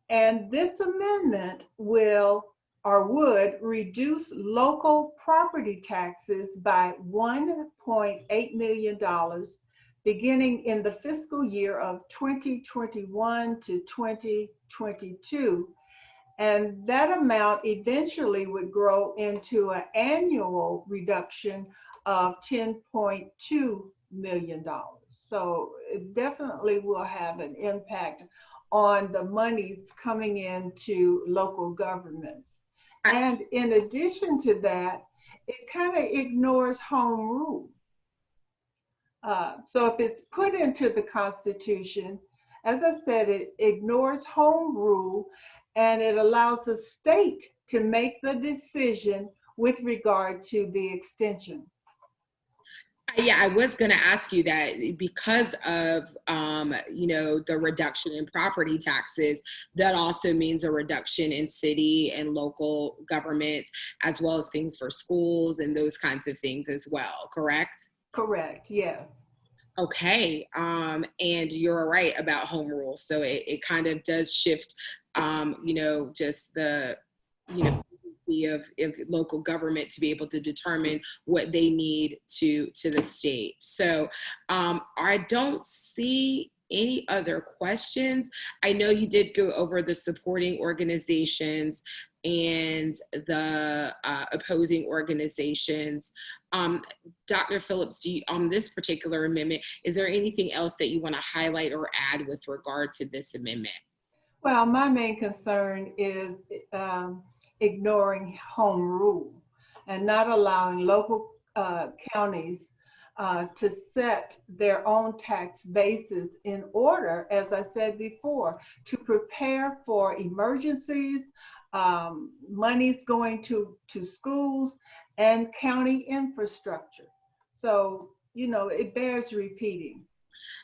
and this amendment will or would reduce local property taxes by $1.8 million beginning in the fiscal year of 2021 to 2022, And that amount eventually would grow into an annual reduction of $10.2 million. So it definitely will have an impact on the monies coming into local governments. And in addition to that, it kind of ignores home rule. So if it's put into the Constitution, as I said, it ignores home rule and it allows the state to make the decision with regard to the extension. Yeah, I was going to ask you that because of, the reduction in property taxes, that also means a reduction in city and local governments, as well as things for schools and those kinds of things as well, correct? Correct, yes. Okay, and you're right about home rule. So it kind of does shift, just the, of local government to be able to determine what they need to the state. So I don't see any other questions. I know you did go over the supporting organizations and the opposing organizations. Dr. Phillips, on this particular amendment, is there anything else that you want to highlight or add with regard to this amendment? Well, my main concern is ignoring home rule and not allowing local counties to set their own tax bases in order, as I said before, to prepare for emergencies, monies going to schools and county infrastructure. So, it bears repeating.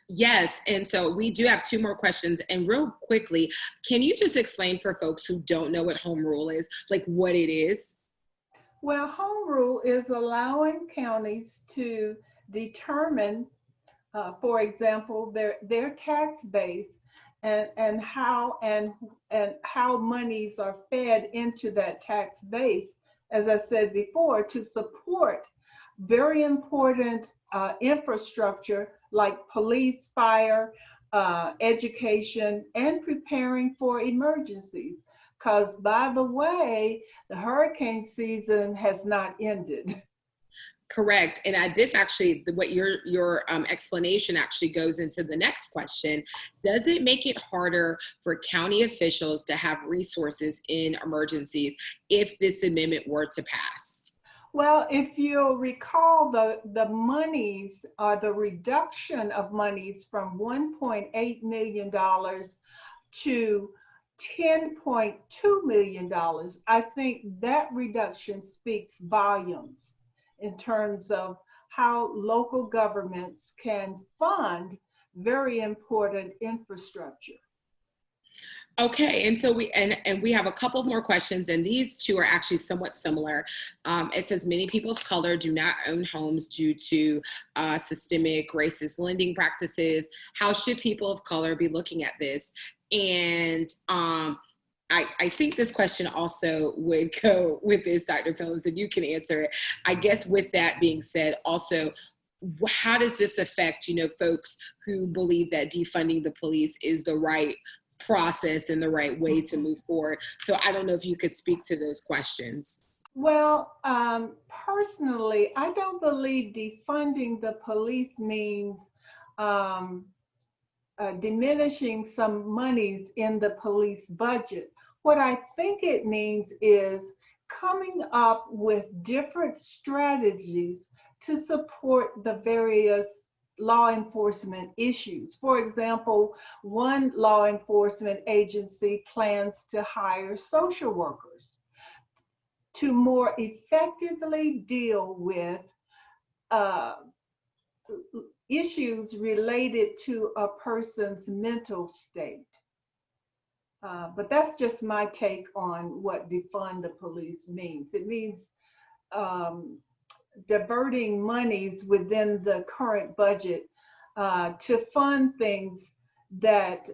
Yes, and so we do have two more questions. And real quickly, can you just explain for folks who don't know what home rule is, like what it is? Well, home rule is allowing counties to determine, for example, their tax base and how monies are fed into that tax base, as I said before, to support very important infrastructure like police, fire, education, and preparing for emergencies. Because, by the way, the hurricane season has not ended. Correct. And this actually, what your explanation actually goes into the next question. Does it make it harder for county officials to have resources in emergencies if this amendment were to pass? Well, if you'll recall, the monies, the reduction of monies from $1.8 million to $10.2 million, I think that reduction speaks volumes in terms of how local governments can fund very important infrastructure. Okay, and so we have a couple more questions, and these two are actually somewhat similar. It says many people of color do not own homes due to systemic racist lending practices. How should people of color be looking at this? And I think this question also would go with this, Dr. Phillips, if you can answer it. I guess with that being said, also, how does this affect, folks who believe that defunding the police is the right process and the right way to move forward? So I don't know if you could speak to those questions. Well, personally, I don't believe defunding the police means diminishing some monies in the police budget. What I think it means is coming up with different strategies to support the various law enforcement issues. For example, one law enforcement agency plans to hire social workers to more effectively deal with issues related to a person's mental state. But that's just my take on what defund the police means. It means diverting monies within the current budget to fund things that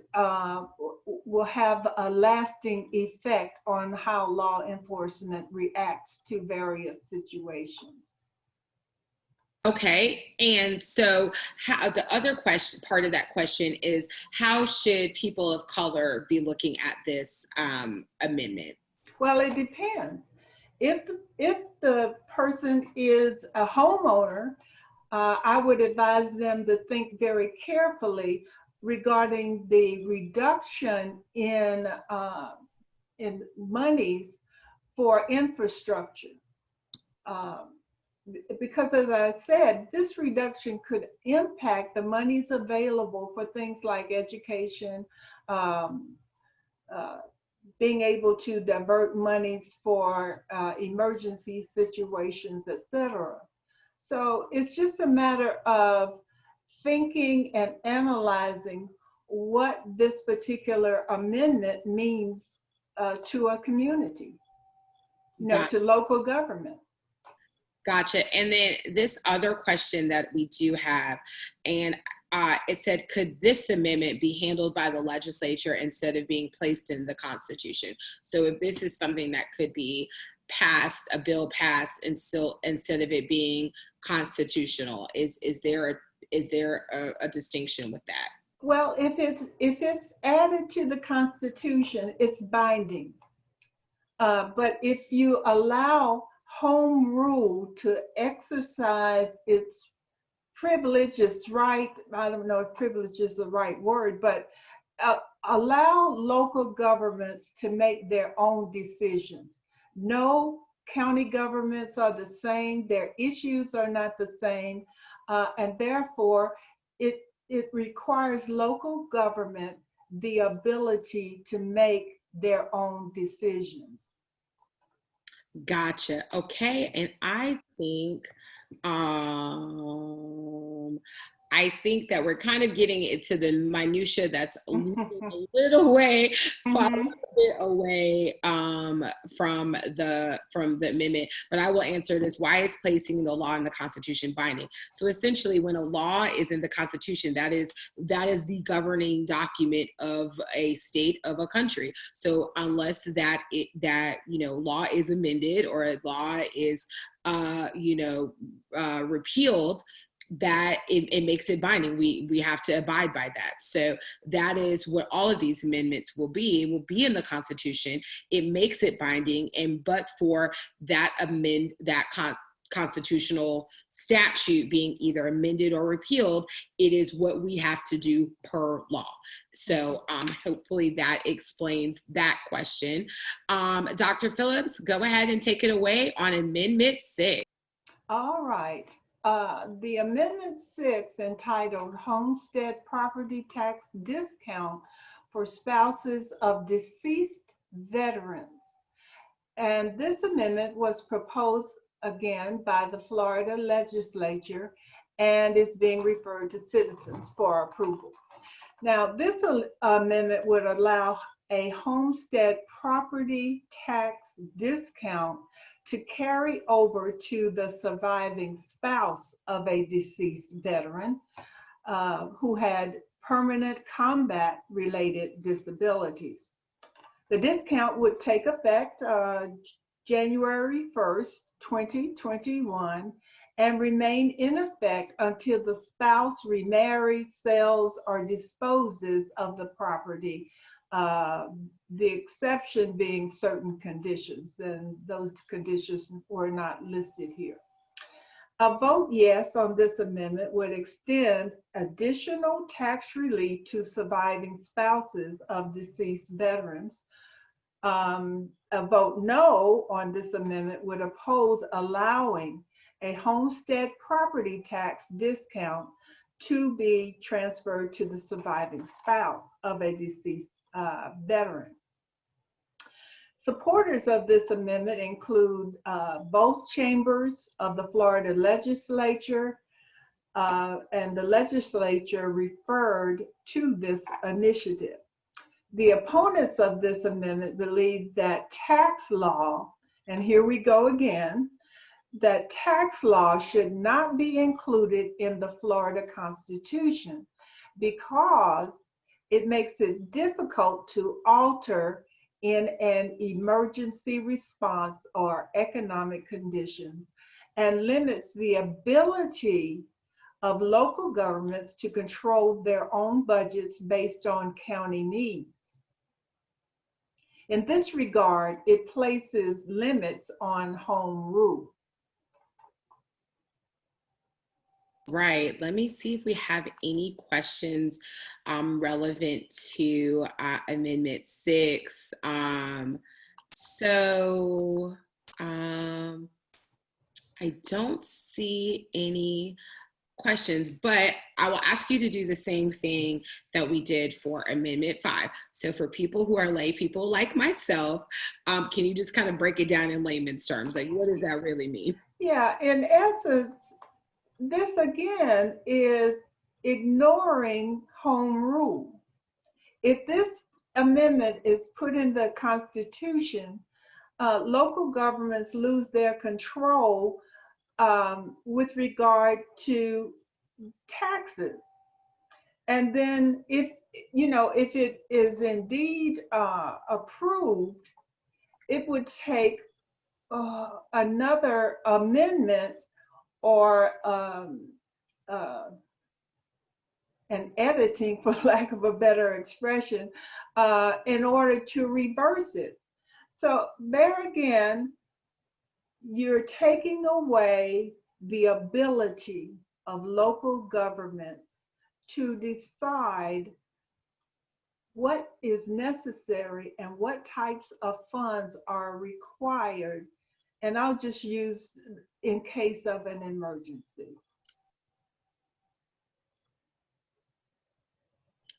will have a lasting effect on how law enforcement reacts to various situations. Okay, and so how, the other question, part of that question is, how should people of color be looking at this amendment? Well, it depends. If the person is a homeowner, I would advise them to think very carefully regarding the reduction in monies for infrastructure. Because as I said, this reduction could impact the monies available for things like education, um, uh, being able to divert monies for emergency situations, etc. So it's just a matter of thinking and analyzing what this particular amendment means to a community, to local government. Gotcha. And then this other question that we do have, and it said, could this amendment be handled by the legislature instead of being placed in the Constitution? So if this is something that could be passed, a bill passed, and still, instead of it being constitutional, is there a distinction with that? Well, if it's added to the Constitution, it's binding. But if you allow home rule to exercise its privilege, its right, I don't know if privilege is the right word, but allow local governments to make their own decisions. No county governments are the same, their issues are not the same, and therefore it requires local government the ability to make their own decisions. Gotcha. Okay. And I think that we're kind of getting into the minutia that's a little way, far away from the amendment. But I will answer this: why is placing the law in the Constitution binding? So essentially, when a law is in the Constitution, that is the governing document of a state, of a country. So unless that law is amended or a law is repealed, that it makes it binding. We have to abide by that. So that is what all of these amendments will be. It will be in the Constitution. It makes it binding. But for that constitutional statute being either amended or repealed, it is what we have to do per law. So hopefully that explains that question. Dr. Phillips, go ahead and take it away on Amendment 6. All right. The Amendment 6, entitled Homestead Property Tax Discount for Spouses of Deceased Veterans. And this amendment was proposed again by the Florida legislature and is being referred to citizens for approval. Now, this amendment would allow a homestead property tax discount to carry over to the surviving spouse of a deceased veteran who had permanent combat-related disabilities. The discount would take effect January 1st, 2021, and remain in effect until the spouse remarries, sells, or disposes of the property. The exception being certain conditions, and those conditions were not listed here. A vote yes on this amendment would extend additional tax relief to surviving spouses of deceased veterans. A vote no on this amendment would oppose allowing a homestead property tax discount to be transferred to the surviving spouse of a deceased veteran. Supporters of this amendment include both chambers of the Florida legislature, and the legislature referred to this initiative. The opponents of this amendment believe that tax law, and here we go again, that tax law should not be included in the Florida Constitution because it makes it difficult to alter in an emergency response or economic conditions, and limits the ability of local governments to control their own budgets based on county needs. In this regard, it places limits on home rule. Right. Let me see if we have any questions relevant to Amendment 6. I don't see any questions, but I will ask you to do the same thing that we did for Amendment 5. So for people who are lay people like myself, can you just kind of break it down in layman's terms? Like, what does that really mean? Yeah, in essence, this again is ignoring home rule. If this amendment is put in the Constitution, local governments lose their control with regard to taxes. And then if it is indeed approved, it would take another amendment or an editing, for lack of a better expression, in order to reverse it. So there again, you're taking away the ability of local governments to decide what is necessary and what types of funds are required. And I'll just use in case of an emergency.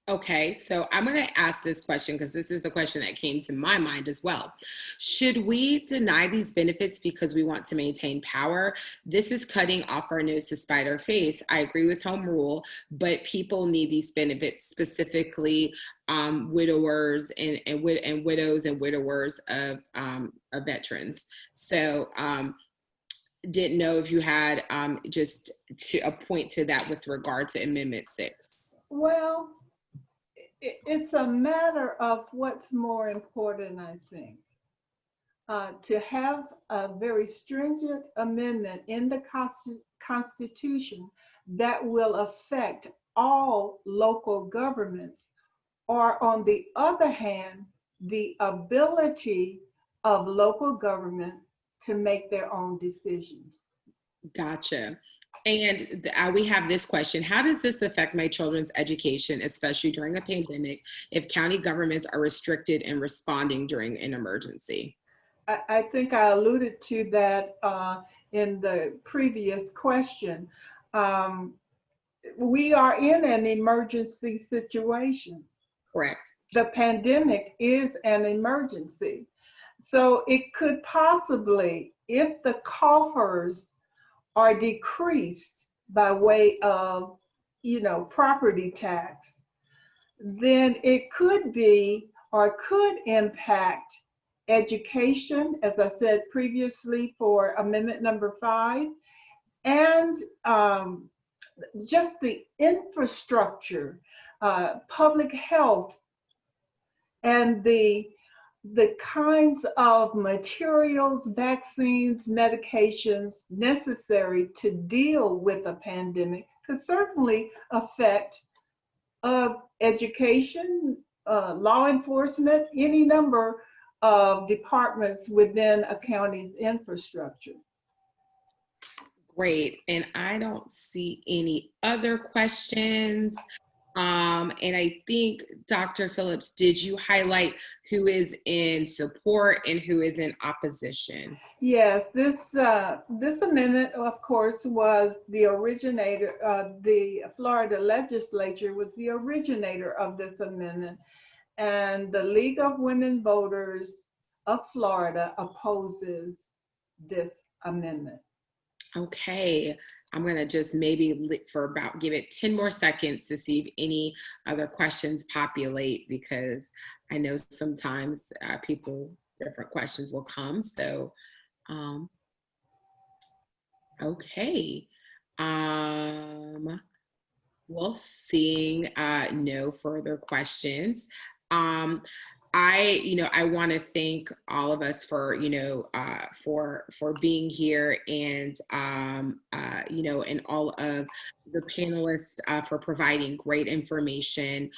Okay, so I'm going to ask this question because this is the question that came to my mind as well. Should we deny these benefits because we want to maintain power? This is cutting off our nose to spite our face. I agree with home rule, but people need these benefits, specifically widowers and widows and widowers of veterans. So didn't know if you had just to a point to that with regard to Amendment 6. Well, it's a matter of what's more important, I think. To have a very stringent amendment in the Constitution that will affect all local governments, or on the other hand, the ability of local governments to make their own decisions. Gotcha. And we have this question. How does this affect my children's education, especially during a pandemic, if county governments are restricted in responding during an emergency? I think I alluded to that in the previous question. We are in an emergency situation. Correct. The pandemic is an emergency. So it could possibly, if the coffers are decreased by way of, property tax, then it could be or could impact education, as I said previously for Amendment number 5, and just the infrastructure, public health, and the kinds of materials, vaccines, medications necessary to deal with a pandemic could certainly affect education, law enforcement, any number of departments within a county's infrastructure. Great. And I don't see any other questions. And I think, Dr. Phillips, did you highlight who is in support and who is in opposition? Yes, this amendment, of course, was the originator. The Florida legislature was the originator of this amendment, and the League of Women Voters of Florida opposes this amendment. Okay. I'm going to just maybe give it 10 more seconds to see if any other questions populate, because I know sometimes different questions will come. So, okay. Well, seeing no further questions, I want to thank all of us for, for being here, and, and all of the panelists for providing great information.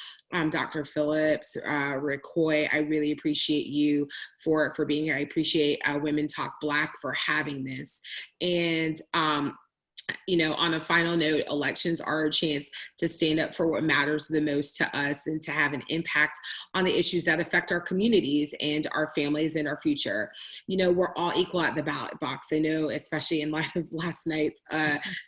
Dr. Phillips, Rick Hoye, I really appreciate you for being here. I appreciate Women Talk Black for having this. And, on a final note, elections are a chance to stand up for what matters the most to us and to have an impact on the issues that affect our communities and our families and our future. We're all equal at the ballot box. I know, especially in light of last night's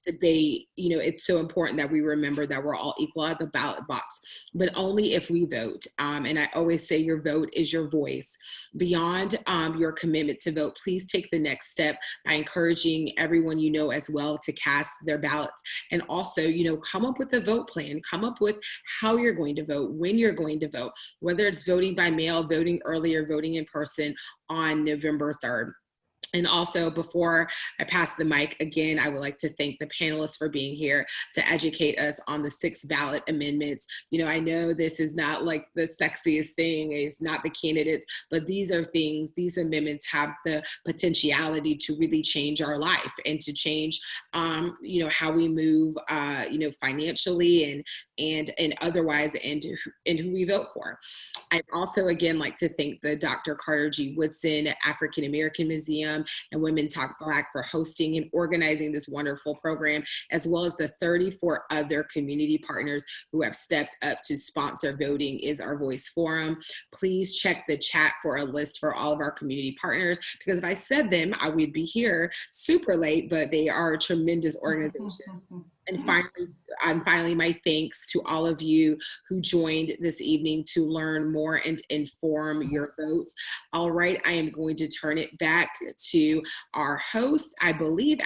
debate, it's so important that we remember that we're all equal at the ballot box, but only if we vote. And I always say your vote is your voice. Beyond your commitment to vote, please take the next step by encouraging everyone you know as well to cast their ballots. And also, come up with a vote plan, come up with how you're going to vote, when you're going to vote, whether it's voting by mail, voting early, or voting in person on November 3rd. And also, before I pass the mic again, I would like to thank the panelists for being here to educate us on the 6 ballot amendments. I know this is not like the sexiest thing, it's not the candidates, but these are things, these amendments have the potentiality to really change our life and to change, how we move, financially and otherwise, and who we vote for. I'd also, again, like to thank the Dr. Carter G. Woodson African American Museum and Women Talk Black for hosting and organizing this wonderful program, as well as the 34 other community partners who have stepped up to sponsor Voting is Our Voice Forum. Please check the chat for a list for all of our community partners, because if I said them, I would be here super late, but they are a tremendous organization. And finally, my thanks to all of you who joined this evening to learn more and inform your votes. All right, I am going to turn it back to our host. I believe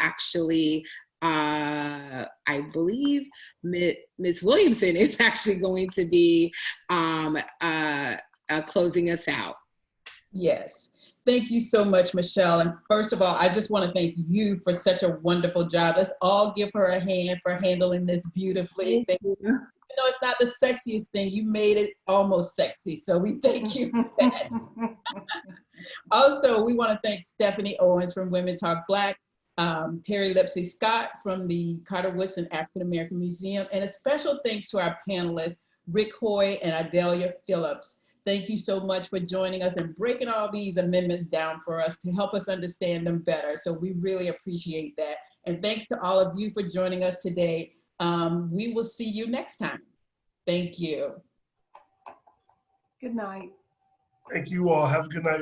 Ms. Williamson is actually going to be closing us out. Yes. Thank you so much, Michelle. And first of all, I just want to thank you for such a wonderful job. Let's all give her a hand for handling this beautifully. Thank you. Even though it's not the sexiest thing, you made it almost sexy. So we thank you for that. Also, we want to thank Stephanie Owens from Women Talk Black, Terry Lipsy Scott from the Carter Woodson African American Museum, and a special thanks to our panelists, Rick Hoye and Idelia Phillips. Thank you so much for joining us and breaking all these amendments down for us to help us understand them better. So we really appreciate that. And thanks to all of you for joining us today. We will see you next time. Thank you. Good night. Thank you all. Have a good night.